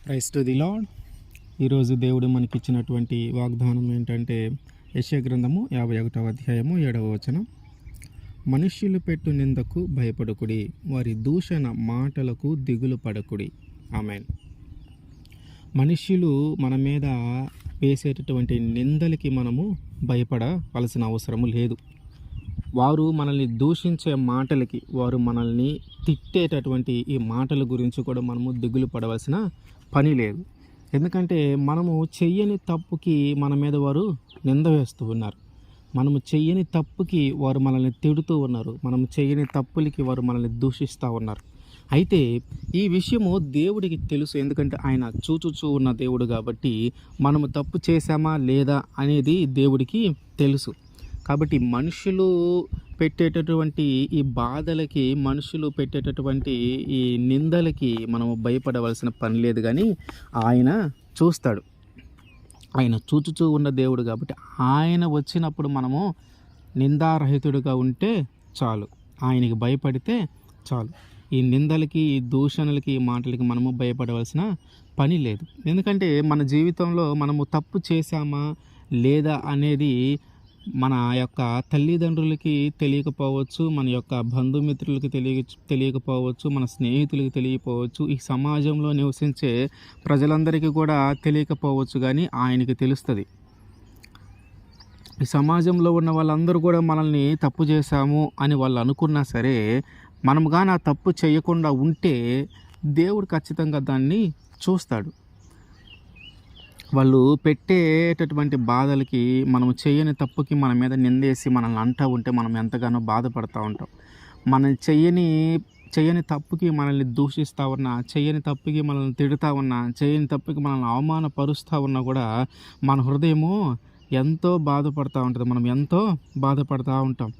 Praise to the lord. ఈరోజు దేవుడు మనకిచ్చినటువంటి వాగ్దానం ఏంటంటే యెషయా గ్రంథము 51వ అధ్యాయము 7వ వచనం. మనుష్యులు పెట్టు నిందకు భయపడకుడి, వారి దూషణ మాటలకు దిగులు పడకుడి. ఆమేన్. మనుష్యులు మన మీద వేసేటటువంటి నిందలకి మనము భయపడవలసిన అవసరము లేదు. వారు మనల్ని దూషించే మాటలకి, వారు మనల్ని తిట్టేటటువంటి ఈ మాటల గురించి కూడా మనము దిగులు పడవలసిన పని లేదు. ఎందుకంటే మనము చెయ్యని తప్పుకి మన మీద వారు నింద వేస్తూ ఉన్నారు. మనము చెయ్యని తప్పుకి వారు మనల్ని తిడుతూ ఉన్నారు. మనము చెయ్యని తప్పులకి వారు మనల్ని దూషిస్తూ ఉన్నారు. అయితే ఈ విషయము దేవుడికి తెలుసు. ఎందుకంటే ఆయన చూచుచూ ఉన్న దేవుడు కాబట్టి మనము తప్పు చేశామా లేదా అనేది దేవుడికి తెలుసు. కాబట్టి మనుషులు పెట్టేటటువంటి ఈ బాధలకి, మనుషులు పెట్టేటటువంటి ఈ నిందలకి మనము భయపడవలసిన పని లేదు. కానీ ఆయన చూస్తాడు. ఆయన చూచుచూ ఉన్న దేవుడు కాబట్టి ఆయన వచ్చినప్పుడు మనము నిందారహితుడిగా ఉంటే చాలు, ఆయనకి భయపడితే చాలు. ఈ నిందలకి, ఈ దూషణలకి, ఈ మాటలకి మనము భయపడవలసిన పని లేదు. ఎందుకంటే మన జీవితంలో మనము తప్పు చేశామా లేదా అనేది మన యొక్క తల్లిదండ్రులకి తెలియకపోవచ్చు, మన యొక్క బంధుమిత్రులకి తెలియకపోవచ్చు, మన స్నేహితులకి తెలియకపోవచ్చు, ఈ సమాజంలో నివసించే ప్రజలందరికీ కూడా తెలియకపోవచ్చు. కానీ ఆయనకి తెలుస్తుంది. ఈ సమాజంలో ఉన్న వాళ్ళందరూ కూడా మనల్ని తప్పు చేశాము అని వాళ్ళు అనుకున్నా సరే, మనము కానీ ఆ తప్పు చేయకుండా ఉంటే దేవుడు ఖచ్చితంగా దాన్ని చూస్తాడు. వాళ్ళు పెట్టేటటువంటి బాధలకి, మనం చేయని తప్పుకి మన మీద నిందేసి మనల్ని అంటూ ఉంటే మనం ఎంతగానో బాధపడుతూ ఉంటాం. మనం చేయని తప్పుకి మనల్ని దూషిస్తూ ఉన్నా, చేయని తప్పుకి మనల్ని తిడుతూ ఉన్నా, చేయని తప్పుకి మనల్ని అవమానపరుస్తూ ఉన్నా కూడా మన హృదయము ఎంతో బాధపడుతూ ఉంటుంది. మనం ఎంతో బాధపడుతూ ఉంటాం.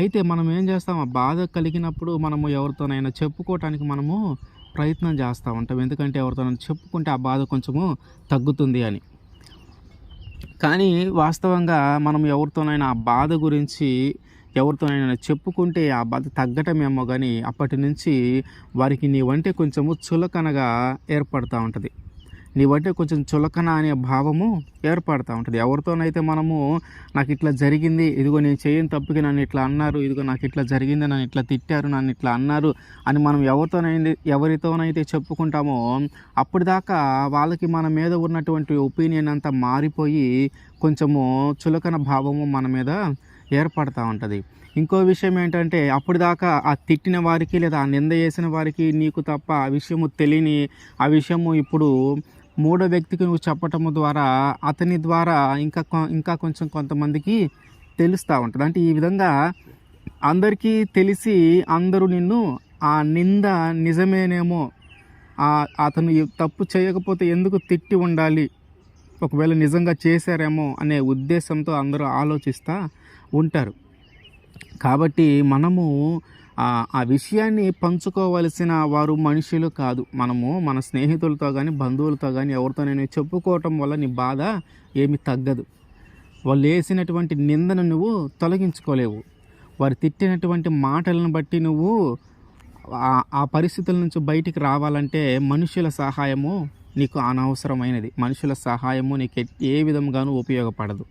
అయితే మనం ఏం చేస్తాం, ఆ బాధ కలిగినప్పుడు మనము ఎవరితోనైనా చెప్పుకోవటానికి మనము ప్రయత్నం చేస్తూ ఉంటాం. ఎందుకంటే ఎవరితోనైనా చెప్పుకుంటే ఆ బాధ కొంచెము తగ్గుతుంది అని. కానీ వాస్తవంగా మనం ఎవరితోనైనా ఆ బాధ గురించి ఎవరితోనైనా చెప్పుకుంటే ఆ బాధ తగ్గటమేమో, కానీ అప్పటి నుంచి వారికి నీవంటే కొంచెము చులకనగా ఏర్పడుతూ ఉంటుంది. నీవంటే కొంచెం చులకన అనే భావము ఏర్పడుతూ ఉంటుంది. ఎవరితోనైతే మనము నాకు ఇట్లా జరిగింది, ఇదిగో నేను చేయని తప్పుకి నన్ను ఇట్లా అన్నారు, ఇదిగో నాకు ఇట్లా జరిగింది, నన్ను ఇట్లా తిట్టారు, నన్ను ఇట్లా అన్నారు అని మనం ఎవరితోనైతే చెప్పుకుంటామో అప్పటిదాకా వాళ్ళకి మన మీద ఉన్నటువంటి ఒపీనియన్ అంతా మారిపోయి కొంచెము చులకన భావము మన మీద ఏర్పడుతూ ఉంటుంది. ఇంకో విషయం ఏంటంటే, అప్పటిదాకా ఆ తిట్టిన వారికి లేదా ఆ నింద చేసిన వారికి నీకు తప్ప ఆ విషయము తెలియని ఆ విషయము ఇప్పుడు మూడో వ్యక్తికి నువ్వు చెప్పటము ద్వారా అతని ద్వారా ఇంకా కొంచెం కొంతమందికి తెలుస్తూ ఉంటుంది. అంటే ఈ విధంగా అందరికీ తెలిసి అందరూ నిన్ను ఆ నింద నిజమేనేమో, అతను తప్పు చేయకపోతే ఎందుకు తిట్టి ఉండాలి, ఒకవేళ నిజంగా చేశారేమో అనే ఉద్దేశంతో అందరూ ఆలోచిస్తూ ఉంటారు. కాబట్టి మనము ఆ విషయాన్ని పంచుకోవలసిన వారు మనుషులు కాదు. మనము మన స్నేహితులతో కానీ, బంధువులతో కానీ ఎవరితోనైనా చెప్పుకోవటం వల్ల నీ బాధ ఏమి తగ్గదు. వాళ్ళు వేసినటువంటి నిందను నువ్వు తొలగించుకోలేవు. వారు తిట్టినటువంటి మాటలను బట్టి నువ్వు ఆ పరిస్థితుల నుంచి బయటికి రావాలంటే మనుషుల సహాయము నీకు అనవసరమైనది. మనుషుల సహాయము నీకు ఏ విధంగానూ ఉపయోగపడదు.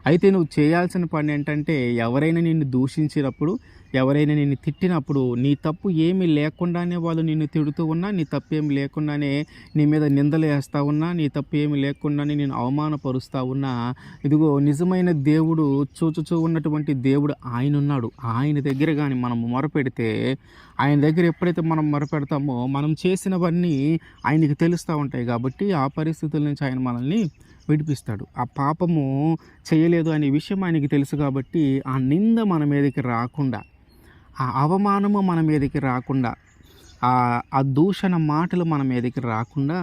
అయితే నువ్వు చేయాల్సిన పని ఏంటంటే, ఎవరైనా నిన్ను దూషించినప్పుడు, ఎవరైనా నిన్ను తిట్టినప్పుడు, నీ తప్పు ఏమీ లేకుండానే వాళ్ళు నిన్ను తిడుతూ ఉన్నా, నీ తప్పు ఏమి లేకుండానే నీ మీద నిందలు వేస్తూ ఉన్నా, నీ తప్పు ఏమి లేకుండానే నేను అవమానపరుస్తూ ఉన్నా, ఇదిగో నిజమైన దేవుడు, చూచుచూ ఉన్నటువంటి దేవుడు ఆయన ఉన్నాడు. ఆయన దగ్గర కానీ మనం మొరపెడితే, ఆయన దగ్గర ఎప్పుడైతే మనం మొరపెడతామో మనం చేసినవన్నీ ఆయనకి తెలుస్తూ ఉంటాయి. కాబట్టి ఆ పరిస్థితుల నుంచి ఆయన మనల్ని విడిపిస్తాడు. ఆ పాపము చేయలేదు అనే విషయం ఆయనకి తెలుసు. కాబట్టి ఆ నింద మన మీదకి రాకుండా, ఆ అవమానము మన మీదకి రాకుండా, ఆ దూషణ మాటలు మన మీదకి రాకుండా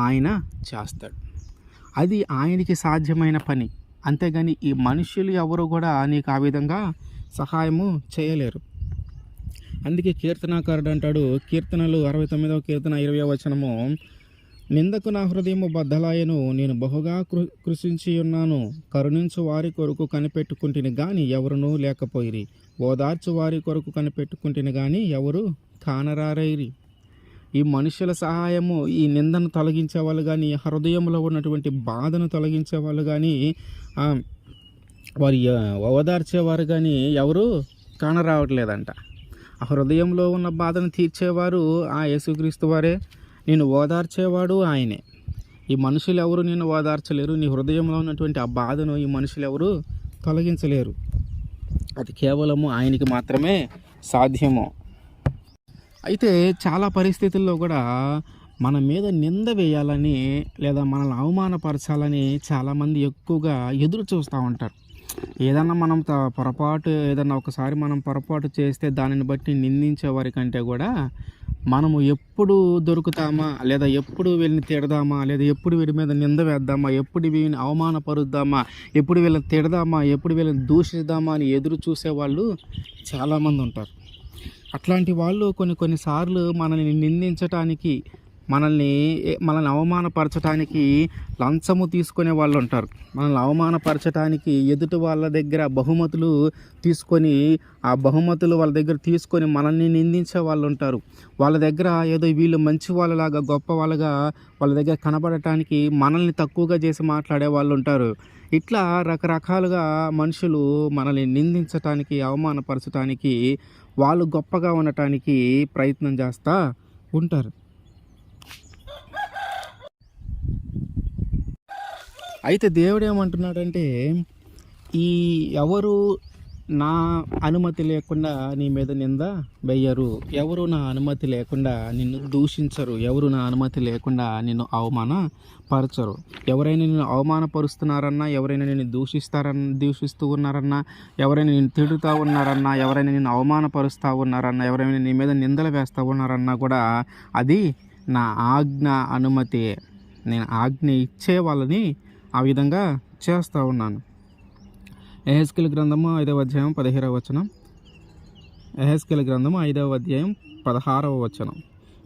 ఆయన చేస్తాడు. అది ఆయనకి సాధ్యమైన పని. అంతేగాని ఈ మనుషులు ఎవరు కూడా నీకు ఆ విధంగా సహాయము చేయలేరు. అందుకే కీర్తనాకారుడు అంటాడు, కీర్తనలు 69వ కీర్తన 20వ వచనము, నిందకు నా హృదయము బద్దలాయను, నేను బహుగా కృషించి ఉన్నాను. కరుణించు వారి కొరకు కనిపెట్టుకుంటుని గాని ఎవరునూ లేకపోయిరి, ఓదార్చు వారి కొరకు కనిపెట్టుకుంటుని గాని ఎవరు కానరారైరి. ఈ మనుషుల సహాయము, ఈ నిందను తొలగించే వాళ్ళు కానీ, హృదయంలో ఉన్నటువంటి బాధను తొలగించే వాళ్ళు కానీ, వారి ఓదార్చేవారు కానీ ఎవరు కానరావట్లేదంట. ఆ హృదయంలో ఉన్న బాధను తీర్చేవారు ఆ యేసుక్రీస్తు వారే, నేను ఓదార్చేవాడు ఆయనే. ఈ మనుషులు ఎవరు నిన్ను ఓదార్చలేరు. నీ హృదయంలో ఉన్నటువంటి ఆ బాధను ఈ మనుషులు ఎవరు తొలగించలేరు. అది కేవలము ఆయనకి మాత్రమే సాధ్యము. అయితే చాలా పరిస్థితుల్లో కూడా మన మీద నింద వేయాలని లేదా మనల్ని అవమానపరచాలని చాలామంది ఎక్కువగా ఎదురు చూస్తూ ఉంటారు. ఏదన్నా మనం ఏదన్నా ఒకసారి మనం పొరపాటు చేస్తే దానిని బట్టి నిందించే వారి కంటే కూడా మనము ఎప్పుడు దొరుకుతామా, లేదా ఎప్పుడు వీళ్ళని తిడదామా, లేదా ఎప్పుడు వీరి మీద నింద వేద్దామా, ఎప్పుడు వీళ్ళని అవమానపరుద్దామా, ఎప్పుడు వీళ్ళని తిడదామా, ఎప్పుడు వీళ్ళని దూషిద్దామా అని ఎదురు చూసేవాళ్ళు చాలామంది ఉంటారు. అట్లాంటి వాళ్ళు కొన్నిసార్లు మనల్ని నిందించటానికి, మనల్ని అవమానపరచడానికి లంచము తీసుకునే వాళ్ళు ఉంటారు. మనల్ని అవమానపరచడానికి ఎదుటి వాళ్ళ దగ్గర బహుమతులు తీసుకొని, ఆ బహుమతులు వాళ్ళ దగ్గర తీసుకొని మనల్ని నిందించే వాళ్ళు ఉంటారు. వాళ్ళ దగ్గర ఏదో వీళ్ళు మంచి వాళ్ళలాగా, గొప్ప వాళ్ళగా వాళ్ళ దగ్గర కనబడటానికి మనల్ని తక్కువగా చేసి మాట్లాడే వాళ్ళు ఉంటారు. ఇట్లా రకరకాలుగా మనుషులు మనల్ని నిందించటానికి, అవమానపరచటానికి, వాళ్ళు గొప్పగా ఉండటానికి ప్రయత్నం చేస్తూ ఉంటారు. అయితే దేవుడు ఏమంటున్నాడంటే, ఎవరు నా అనుమతి లేకుండా నీ మీద నింద వేయరు, ఎవరు నా అనుమతి లేకుండా నిన్ను దూషించరు, ఎవరు నా అనుమతి లేకుండా నిన్ను అవమానపరచరు. ఎవరైనా నిన్ను అవమానపరుస్తున్నారన్నా, ఎవరైనా నిన్ను దూషిస్తూ ఉన్నారన్నా, ఎవరైనా నిన్ను తిడుతూ ఉన్నారన్నా, ఎవరైనా నిన్ను అవమానపరుస్తూ ఉన్నారన్నా, ఎవరైనా నీ మీద నిందలు వేస్తూ ఉన్నారన్నా కూడా అది నా ఆజ్ఞ, అనుమతి. నేను ఆజ్ఞ ఇచ్చే వాళ్ళని ఆ విధంగా చేస్తూ ఉన్నాను. యెహెజ్కేలు గ్రంథము 5వ అధ్యాయం 17వ వచనం. యెహెజ్కేలు గ్రంథము 5వ అధ్యాయం 16వ వచనం.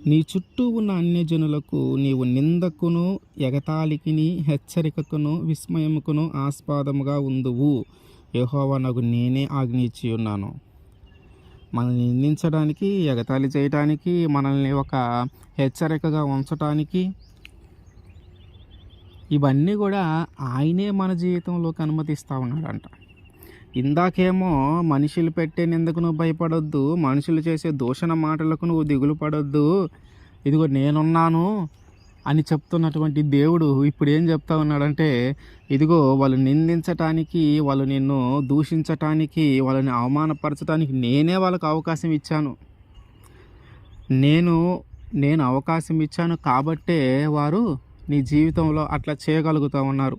నీ చుట్టూ ఉన్న అన్యజనులకు నీవు నిందకును, ఎగతాళికిని, హెచ్చరికకును, విస్మయముకును ఆస్పదముగా ఉందువు. యెహోవానగు నేనే ఆజ్ఞ ఇచ్చి ఉన్నాను. మనల్ని నిందించడానికి, ఎగతాళి చేయటానికి, మనల్ని ఒక హెచ్చరికగా ఉంచటానికి, ఇవన్నీ కూడా ఆయనే మన జీవితంలోకి అనుమతిస్తూ ఉన్నాడంట. ఇందాకేమో మనుషులు పెట్టే నిందకు నువ్వు భయపడొద్దు, మనుషులు చేసే దూషణ మాటలకు నువ్వు దిగులు పడొద్దు, ఇదిగో నేనున్నాను అని చెప్తున్నటువంటి దేవుడు ఇప్పుడు ఏం చెప్తా ఉన్నాడంటే, ఇదిగో వాళ్ళు నిందించటానికి, వాళ్ళు నిన్ను దూషించటానికి, వాళ్ళని అవమానపరచడానికి నేనే వాళ్ళకు అవకాశం ఇచ్చాను. నేను అవకాశం ఇచ్చాను కాబట్టే వారు నీ జీవితంలో అట్లా చేయగలుగుతూ ఉన్నారు.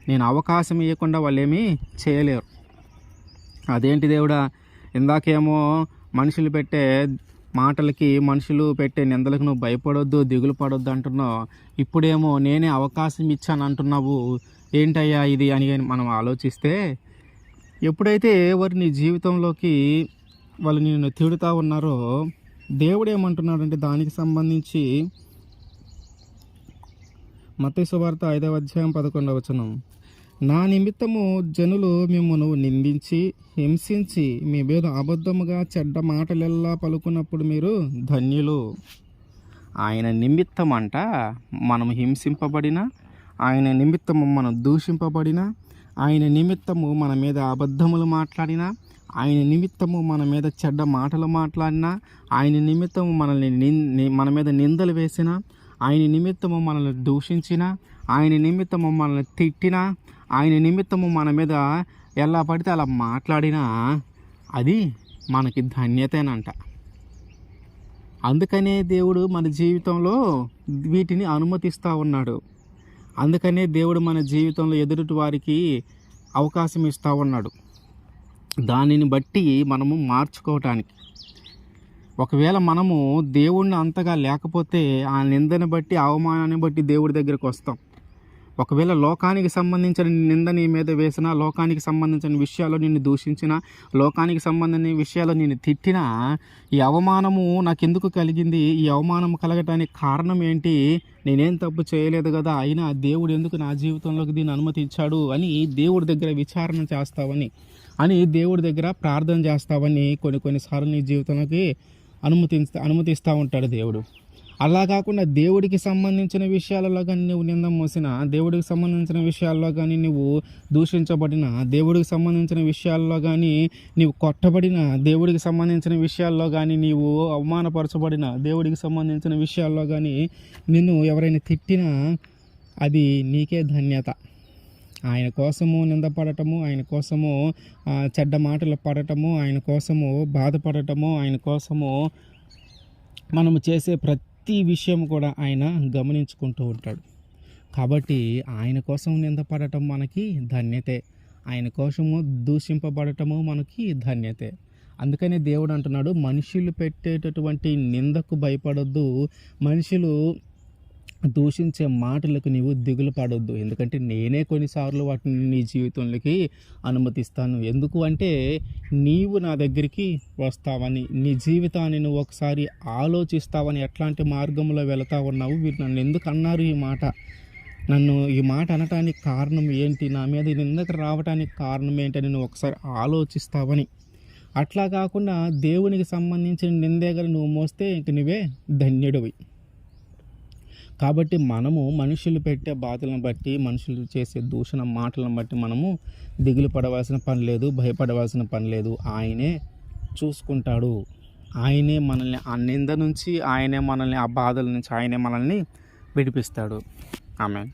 నేను అవకాశం ఇవ్వకుండా వాళ్ళు ఏమీ చేయలేరు. అదేంటి దేవుడా, ఇందాకేమో మనుషులు పెట్టే మాటలకి, మనుషులు పెట్టే నిందలకు నువ్వు భయపడొద్దు, దిగులు పడొద్దు అంటున్నావు, ఇప్పుడేమో నేనే అవకాశం ఇచ్చాను అంటున్నావు, ఏంటయ్యా ఇది అని మనం ఆలోచిస్తే, ఎప్పుడైతే వారు నీ జీవితంలోకి వాళ్ళు నిన్ను తిడుతూ ఉన్నారో దేవుడు ఏమంటున్నాడంటే, దానికి సంబంధించి మత్తయి సువార్త 5వ అధ్యాయం 11వ వచనం. నా నిమిత్తము జనులు మిమ్మును నిందించి, హింసించి, మీ మీద అబద్ధముగా చెడ్డ మాటలెల్లా పలుకున్నప్పుడు మీరు ధన్యులు. ఆయన నిమిత్తం అంట మనం హింసింపబడిన, ఆయన నిమిత్తము మనం దూషింపబడిన, ఆయన నిమిత్తము మన మీద అబద్ధములు మాట్లాడిన, ఆయన నిమిత్తము మన మీద చెడ్డ మాటలు మాట్లాడినా, ఆయన నిమిత్తము మన మీద నిందలు వేసిన, ఆయన నిమిత్తము మనల్ని దూషించిన, ఆయన నిమిత్తము మనల్ని తిట్టినా, ఆయన నిమిత్తము మన మీద ఎలా పడితే అలా మాట్లాడినా అది మనకి ధన్యతేనంట. అందుకనే దేవుడు మన జీవితంలో వీటిని అనుమతిస్తూ ఉన్నాడు. అందుకనే దేవుడు మన జీవితంలో ఎదుటి వారికి అవకాశం ఇస్తూ ఉన్నాడు, దానిని బట్టి మనము మార్చుకోవటానికి. ఒకవేళ మనము దేవుణ్ణి అంతగా లేకపోతే ఆ నిందను బట్టి, అవమానాన్ని బట్టి దేవుడి దగ్గరికి వస్తాం. ఒకవేళ లోకానికి సంబంధించిన నింద నీ మీద వేసినా, లోకానికి సంబంధించిన విషయాలు నిన్ను దూషించినా, లోకానికి సంబంధించిన విషయాలు నిన్ను తిట్టినా, ఈ అవమానము నాకెందుకు కలిగింది, ఈ అవమానం కలగటానికి కారణం ఏంటి, నేనేం తప్పు చేయలేదు కదా, అయినా దేవుడు ఎందుకు నా జీవితంలోకి దీన్ని అనుమతించాడు అని దేవుడి దగ్గర విచారణ చేస్తావని, దేవుడి దగ్గర ప్రార్థన చేస్తావని కొన్నిసార్లు నీ జీవితంలోకి అనుమతిస్తూ ఉంటాడు దేవుడు. అలా కాకుండా దేవుడికి సంబంధించిన విషయాలలో కానీ నువ్వు నింద మోసిన, దేవుడికి సంబంధించిన విషయాల్లో కానీ నువ్వు దూషించబడిన, దేవుడికి సంబంధించిన విషయాల్లో కానీ నీవు కొట్టబడిన, దేవుడికి సంబంధించిన విషయాల్లో కానీ నీవు అవమానపరచబడిన, దేవుడికి సంబంధించిన విషయాల్లో కానీ నిన్ను ఎవరైనా తిట్టినా అది నీకే ధన్యత. ఆయన కోసము నిందపడటము, ఆయన కోసము చెడ్డ మాటలు పడటము, ఆయన కోసము బాధపడటము, ఆయన కోసము మనము చేసే ప్రతి విషయం కూడా ఆయన గమనించుకుంటూ ఉంటాడు. కాబట్టి ఆయన కోసం నిందపడటం మనకి ధన్యతే, ఆయన కోసము దూషింపబడటము మనకి ధన్యతే. అందుకనే దేవుడు అంటున్నాడు, మనుషులు పెట్టేటటువంటి నిందకు భయపడొద్దు, మనుషులు దూషించే మాటలకు నీవు దిగులు పడొద్దు, ఎందుకంటే నేనే కొన్నిసార్లు వాటిని నీ జీవితంలోకి అనుమతిస్తాను. ఎందుకు అంటే నీవు నా దగ్గరికి వస్తావని, నీ జీవితాన్ని నువ్వు ఒకసారి ఆలోచిస్తావని, ఎట్లాంటి మార్గంలో వెళతా ఉన్నావు, వీరు నన్ను ఎందుకు అన్నారు, నన్ను ఈ మాట అనటానికి కారణం ఏంటి, నా మీద నిందకు రావడానికి కారణం ఏంటని నువ్వు ఒకసారి ఆలోచిస్తావని. అట్లా కాకుండా దేవునికి సంబంధించిన నిందేగలు నువ్వు మోస్తే ఇంక నువ్వే ధన్యుడివి. కాబట్టి మనము మనుషులు పెట్టే బాధలను బట్టి, మనుషులు చేసే దూషణ మాటలను బట్టి మనము దిగులు పడవలసిన పని లేదు, భయపడవలసిన పని లేదు. ఆయనే చూసుకుంటాడు, ఆయనే మనల్ని ఆ నింద నుంచి, ఆయనే మనల్ని ఆ బాధల నుంచి ఆయనే మనల్ని విడిపిస్తాడు. ఆమేన్.